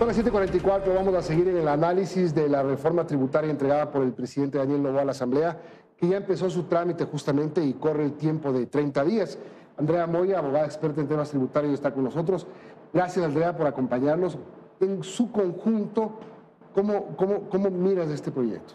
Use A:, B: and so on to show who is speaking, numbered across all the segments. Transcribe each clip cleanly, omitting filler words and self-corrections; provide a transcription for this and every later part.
A: Son las 7:44, vamos a seguir en el análisis de la reforma tributaria entregada por el presidente Daniel Noboa a la Asamblea, que ya empezó su trámite justamente y corre el tiempo de 30 días. Andrea Moya, abogada experta en temas tributarios, está con nosotros. Gracias, Andrea, por acompañarnos. En su conjunto, ¿cómo miras este proyecto?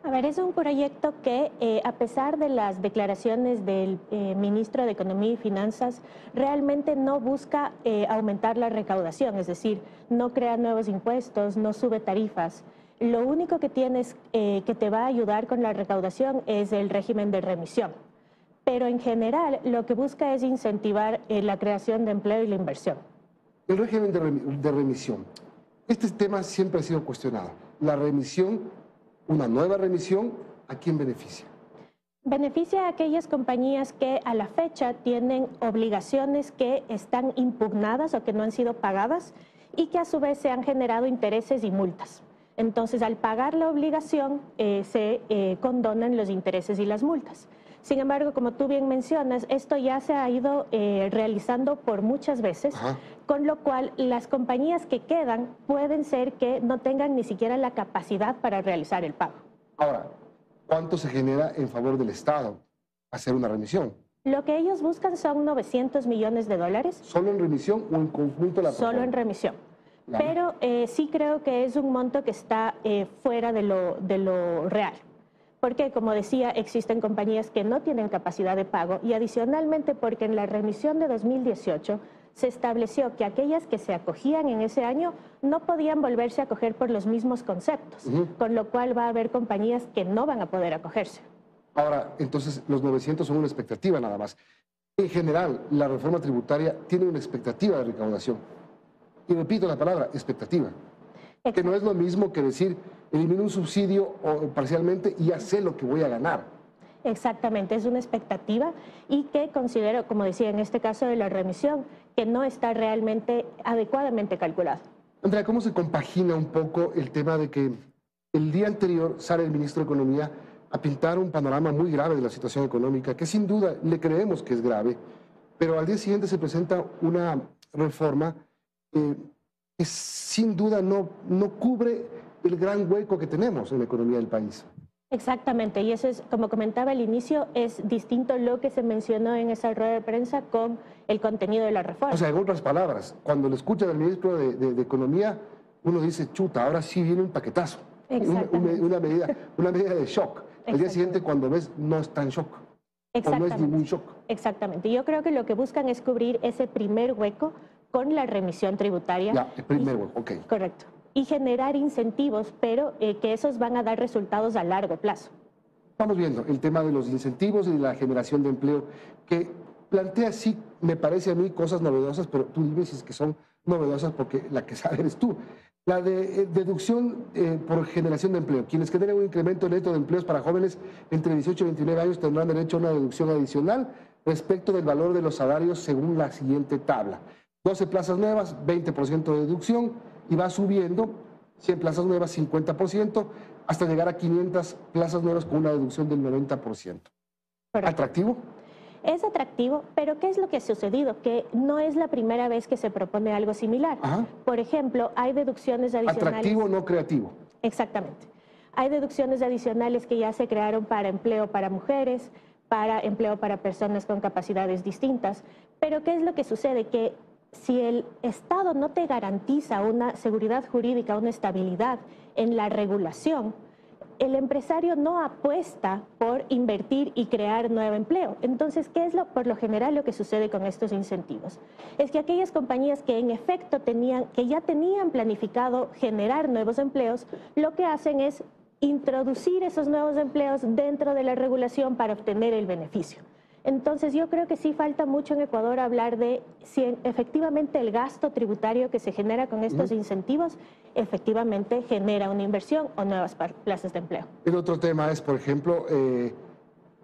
B: A ver, es un proyecto que, a pesar de las declaraciones del ministro de Economía y Finanzas, realmente no busca aumentar la recaudación, es decir, no crea nuevos impuestos, no sube tarifas. Lo único que tienes que te va a ayudar con la recaudación es el régimen de remisión. Pero en general, lo que busca es incentivar la creación de empleo y la inversión.
A: El régimen de remisión. Este tema siempre ha sido cuestionado. La remisión, una nueva remisión, ¿a quién beneficia?
B: Beneficia a aquellas compañías que a la fecha tienen obligaciones que están impugnadas o que no han sido pagadas y que a su vez se han generado intereses y multas. Entonces, al pagar la obligación, se condonan los intereses y las multas. Sin embargo, como tú bien mencionas, esto ya se ha ido realizando por muchas veces, con lo cual las compañías que quedan pueden ser que no tengan ni siquiera la capacidad para realizar el pago.
A: Ahora, ¿cuánto se genera en favor del Estado hacer una remisión?
B: Lo que ellos buscan son 900 millones de dólares.
A: ¿Solo en remisión o en conjunto la
B: Solo en remisión. Pero sí creo que es un monto que está fuera de lo real. Porque, como decía, existen compañías que no tienen capacidad de pago y adicionalmente porque en la remisión de 2018 se estableció que aquellas que se acogían en ese año no podían volverse a acoger por los mismos conceptos, con lo cual va a haber compañías que no van a poder acogerse.
A: Ahora, entonces, los 900 son una expectativa nada más. En general, la reforma tributaria tiene una expectativa de recaudación. Y repito la palabra, expectativa.
B: Exacto.
A: Que no es lo mismo que decir, elimino un subsidio o parcialmente y ya sé lo que voy a ganar.
B: Exactamente, es una expectativa y que considero, como decía en este caso de la remisión, que no está realmente adecuadamente calculado.
A: Andrea, ¿cómo se compagina un poco el tema de que el día anterior sale el ministro de Economía a pintar un panorama muy grave de la situación económica, que sin duda le creemos que es grave, pero al día siguiente se presenta una reforma que sin duda no cubre el gran hueco que tenemos en la economía del país?
B: Exactamente, y eso es, como comentaba al inicio, es distinto lo que se mencionó en esa rueda de prensa con el contenido de la reforma.
A: O sea, en otras palabras, cuando le escuchan al ministro de Economía, uno dice, chuta, ahora sí viene un paquetazo, una medida de shock. Al día siguiente, cuando ves, no es tan shock, o no es ningún shock.
B: Exactamente, yo creo que lo que buscan es cubrir ese primer hueco con la remisión tributaria.
A: Ya, el primer hueco, ok.
B: Correcto. Y generar incentivos, pero que esos van a dar resultados a largo plazo.
A: Estamos viendo el tema de los incentivos y de la generación de empleo, que plantea, sí, me parece a mí, cosas novedosas, pero tú dime si es que son novedosas porque la que sabe eres tú. La de deducción por generación de empleo. Quienes generen un incremento neto de empleos para jóvenes entre 18 y 29 años tendrán derecho a una deducción adicional respecto del valor de los salarios según la siguiente tabla. 12 plazas nuevas, 20% de deducción, y va subiendo, 100 plazas nuevas, 50%, hasta llegar a 500 plazas nuevas con una deducción del 90%. Correcto. ¿Atractivo?
B: Es atractivo, pero ¿qué es lo que ha sucedido? Que no es la primera vez que se propone algo similar. Por ejemplo, hay deducciones adicionales.
A: ¿Atractivo, no creativo?
B: Exactamente. Hay deducciones adicionales que ya se crearon para empleo para mujeres, para empleo para personas con capacidades distintas. Pero ¿qué es lo que sucede? Que si el Estado no te garantiza una seguridad jurídica, una estabilidad en la regulación, el empresario no apuesta por invertir y crear nuevo empleo. Entonces, ¿qué es por lo general lo que sucede con estos incentivos? Es que aquellas compañías que en efecto ya tenían planificado generar nuevos empleos, lo que hacen es introducir esos nuevos empleos dentro de la regulación para obtener el beneficio. Entonces yo creo que sí falta mucho en Ecuador hablar de si efectivamente el gasto tributario que se genera con estos incentivos efectivamente genera una inversión o nuevas plazas de empleo.
A: El otro tema es, por ejemplo,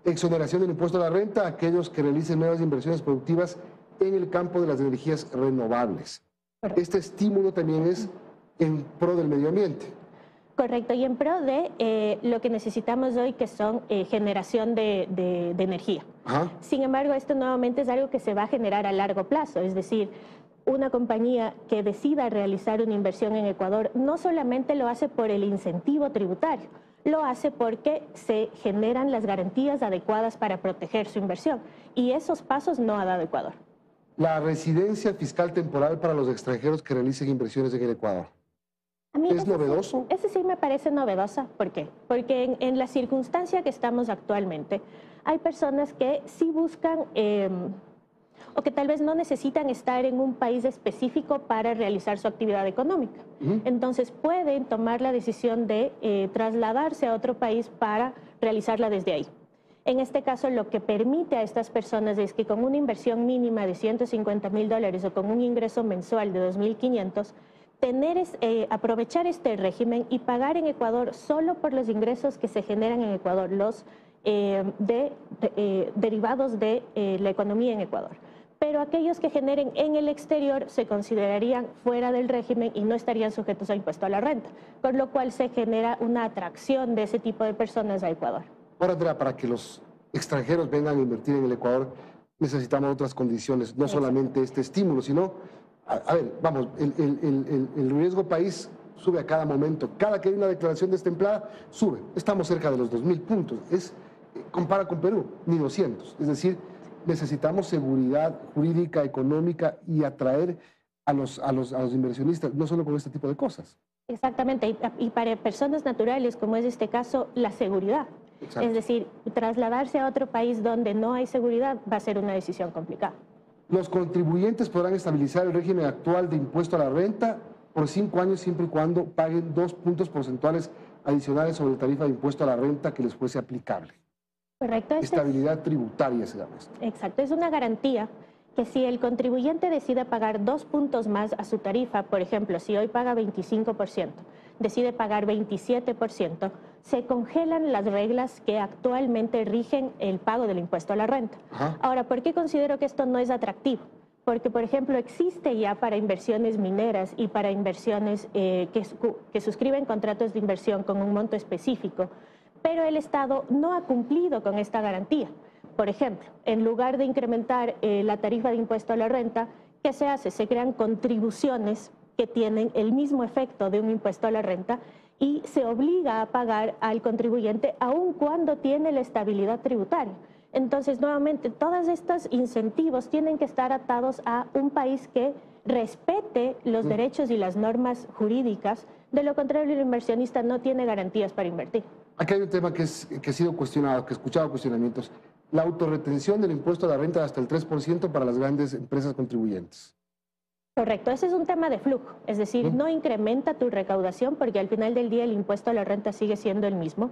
A: exoneración del impuesto a la renta a aquellos que realicen nuevas inversiones productivas en el campo de las energías renovables. Correcto. Este estímulo también es en pro del medio ambiente.
B: Correcto, y en pro de lo que necesitamos hoy, que son generación de energía.
A: Ajá.
B: Sin embargo, esto nuevamente es algo que se va a generar a largo plazo, es decir, una compañía que decida realizar una inversión en Ecuador no solamente lo hace por el incentivo tributario, lo hace porque se generan las garantías adecuadas para proteger su inversión, y esos pasos no ha dado Ecuador.
A: La residencia fiscal temporal para los extranjeros que realicen inversiones en el Ecuador.
B: A mí
A: ¿Es novedoso?
B: Ese sí me parece novedosa. ¿Por qué? Porque en la circunstancia que estamos actualmente, hay personas que sí buscan o que tal vez no necesitan estar en un país específico para realizar su actividad económica. Entonces pueden tomar la decisión de trasladarse a otro país para realizarla desde ahí. En este caso, lo que permite a estas personas es que con una inversión mínima de $150,000 o con un ingreso mensual de 2.500, aprovechar este régimen y pagar en Ecuador solo por los ingresos que se generan en Ecuador, los derivados de la economía en Ecuador. Pero aquellos que generen en el exterior se considerarían fuera del régimen y no estarían sujetos a impuesto a la renta, con lo cual se genera una atracción de ese tipo de personas a Ecuador.
A: Ahora, Andrea, para que los extranjeros vengan a invertir en el Ecuador, necesitamos otras condiciones, no solamente este estímulo, sino, a ver, vamos, el riesgo país sube a cada momento. Cada que hay una declaración destemplada, sube. Estamos cerca de los 2.000 puntos. Compara con Perú, ni 200. Es decir, necesitamos seguridad jurídica, económica y atraer a los inversionistas, no solo con este tipo de cosas.
B: Exactamente, y para personas naturales, como es este caso, la seguridad. Exacto. Es decir, trasladarse a otro país donde no hay seguridad va a ser una decisión complicada.
A: Los contribuyentes podrán estabilizar el régimen actual de impuesto a la renta por 5 años siempre y cuando paguen 2 puntos porcentuales adicionales sobre la tarifa de impuesto a la renta que les fuese aplicable.
B: Correcto.
A: Estabilidad tributaria se llama esto.
B: Exacto, es una garantía que si el contribuyente decide pagar 2 puntos más a su tarifa, por ejemplo, si hoy paga 25%, decide pagar 27%, se congelan las reglas que actualmente rigen el pago del impuesto a la renta. Ajá. Ahora, ¿por qué considero que esto no es atractivo? Porque, por ejemplo, existe ya para inversiones mineras y para inversiones que suscriben contratos de inversión con un monto específico, pero el Estado no ha cumplido con esta garantía. Por ejemplo, en lugar de incrementar la tarifa de impuesto a la renta, ¿qué se hace? Se crean contribuciones que tienen el mismo efecto de un impuesto a la renta y se obliga a pagar al contribuyente aun cuando tiene la estabilidad tributaria. Entonces, nuevamente, todos estos incentivos tienen que estar atados a un país que respete los derechos y las normas jurídicas. De lo contrario, el inversionista no tiene garantías para invertir.
A: Aquí hay un tema que ha sido cuestionado, que he escuchado cuestionamientos. La autorretención del impuesto a la renta hasta el 3% para las grandes empresas contribuyentes.
B: Correcto, ese es un tema de flujo, es decir, no incrementa tu recaudación porque al final del día el impuesto a la renta sigue siendo el mismo,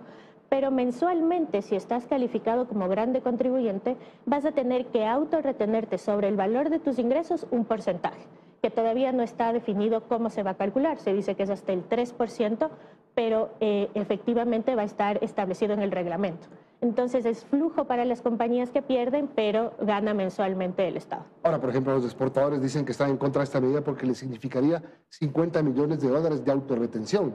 B: pero mensualmente, si estás calificado como grande contribuyente, vas a tener que autorretenerte sobre el valor de tus ingresos un porcentaje, que todavía no está definido cómo se va a calcular. Se dice que es hasta el 3%, pero efectivamente va a estar establecido en el reglamento. Entonces es flujo para las compañías que pierden, pero gana mensualmente el Estado.
A: Ahora, por ejemplo, los exportadores dicen que están en contra de esta medida porque les significaría $50 millones de autorretención.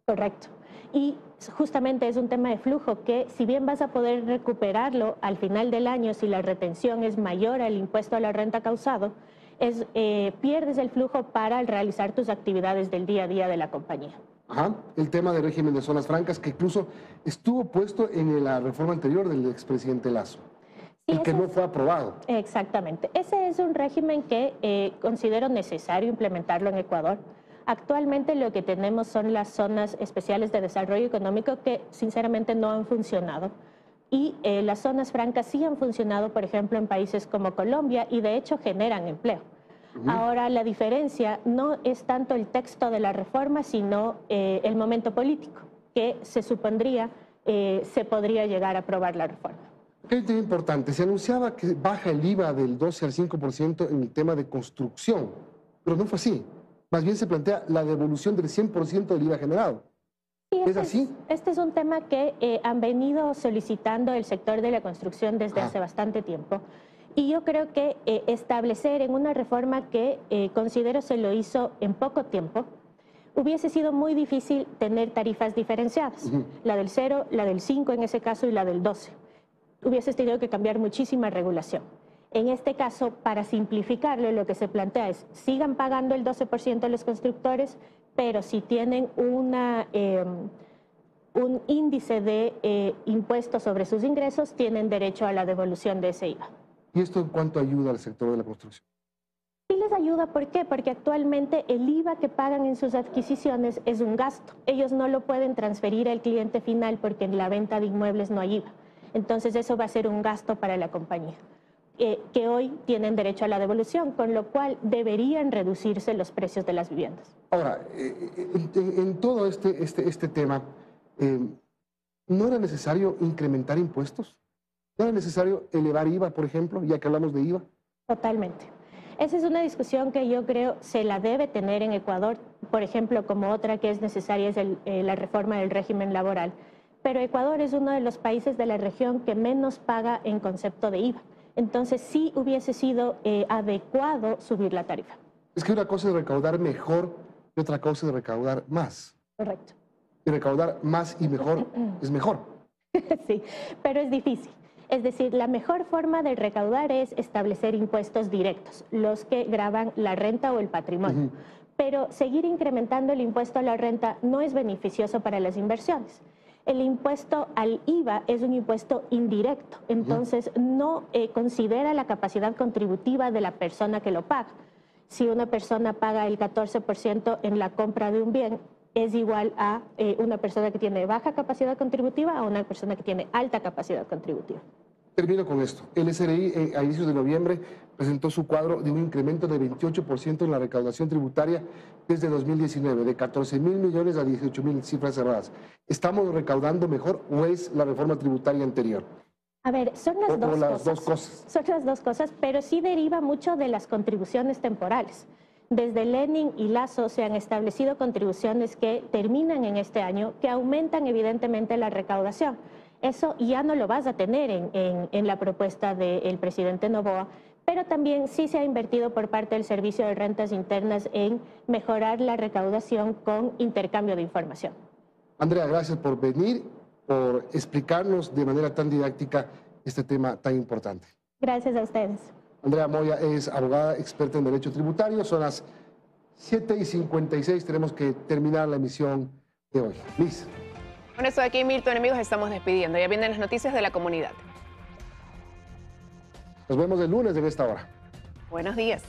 B: Correcto. Y justamente es un tema de flujo que, si bien vas a poder recuperarlo al final del año si la retención es mayor al impuesto a la renta causado, pierdes el flujo para realizar tus actividades del día a día de la compañía.
A: Ajá. El tema del régimen de zonas francas, que incluso estuvo puesto en la reforma anterior del expresidente Lasso, sí, que no fue aprobado.
B: Exactamente. Ese es un régimen que considero necesario implementarlo en Ecuador. Actualmente lo que tenemos son las zonas especiales de desarrollo económico que sinceramente no han funcionado. Y las zonas francas sí han funcionado, por ejemplo, en países como Colombia, y de hecho generan empleo. Ahora, la diferencia no es tanto el texto de la reforma, sino el momento político, que se supondría se podría llegar a aprobar la reforma.
A: Qué tema importante. Se anunciaba que baja el IVA del 12 al 5% en el tema de construcción, pero no fue así. Más bien se plantea la devolución del 100% del IVA generado.
B: Sí,
A: ¿Es así?
B: Este es un tema que han venido solicitando el sector de la construcción desde hace bastante tiempo. Y yo creo que establecer en una reforma que considero se lo hizo en poco tiempo, hubiese sido muy difícil tener tarifas diferenciadas, la del 0, la del 5 en ese caso y la del 12. Hubieses tenido que cambiar muchísima regulación. En este caso, para simplificarlo, lo que se plantea es sigan pagando el 12% los constructores, pero si tienen un índice de impuestos sobre sus ingresos, tienen derecho a la devolución de ese IVA.
A: ¿Y esto en cuánto ayuda al sector de la construcción?
B: Sí les ayuda, ¿por qué? Porque actualmente el IVA que pagan en sus adquisiciones es un gasto. Ellos no lo pueden transferir al cliente final porque en la venta de inmuebles no hay IVA. Entonces eso va a ser un gasto para la compañía, que hoy tienen derecho a la devolución, con lo cual deberían reducirse los precios de las viviendas.
A: Ahora, en todo este tema, ¿no era necesario incrementar impuestos? ¿No era necesario elevar IVA, por ejemplo, ya que hablamos de IVA?
B: Totalmente. Esa es una discusión que yo creo se la debe tener en Ecuador, por ejemplo, como otra que es necesaria es la reforma del régimen laboral. Pero Ecuador es uno de los países de la región que menos paga en concepto de IVA. Entonces sí hubiese sido adecuado subir la tarifa.
A: Es que una cosa es recaudar mejor y otra cosa es recaudar más.
B: Correcto.
A: Y recaudar más y mejor es mejor.
B: Sí, pero es difícil. Es decir, la mejor forma de recaudar es establecer impuestos directos, los que gravan la renta o el patrimonio. Pero seguir incrementando el impuesto a la renta no es beneficioso para las inversiones. El impuesto al IVA es un impuesto indirecto, entonces no considera la capacidad contributiva de la persona que lo paga. Si una persona paga el 14% en la compra de un bien, es igual a una persona que tiene baja capacidad contributiva a una persona que tiene alta capacidad contributiva.
A: Termino con esto. El SRI a inicios de noviembre presentó su cuadro de un incremento de 28% en la recaudación tributaria desde 2019, de 14.000 millones a 18.000, cifras cerradas. ¿Estamos recaudando mejor o es la reforma tributaria anterior?
B: A ver, son las dos cosas. Son las dos cosas, pero sí deriva mucho de las contribuciones temporales. Desde Lenin y Lasso se han establecido contribuciones que terminan en este año, que aumentan evidentemente la recaudación. Eso ya no lo vas a tener en la propuesta del presidente Noboa, pero también sí se ha invertido por parte del Servicio de Rentas Internas en mejorar la recaudación con intercambio de información.
A: Andrea, gracias por venir, por explicarnos de manera tan didáctica este tema tan importante.
B: Gracias a ustedes.
A: Andrea Moya es abogada experta en derecho tributario. Son las 7:56, tenemos que terminar la emisión de hoy. Liz.
C: Con esto de aquí, Milton, amigos, estamos despidiendo. Ya vienen las noticias de la comunidad.
A: Nos vemos el lunes en esta hora.
C: Buenos días.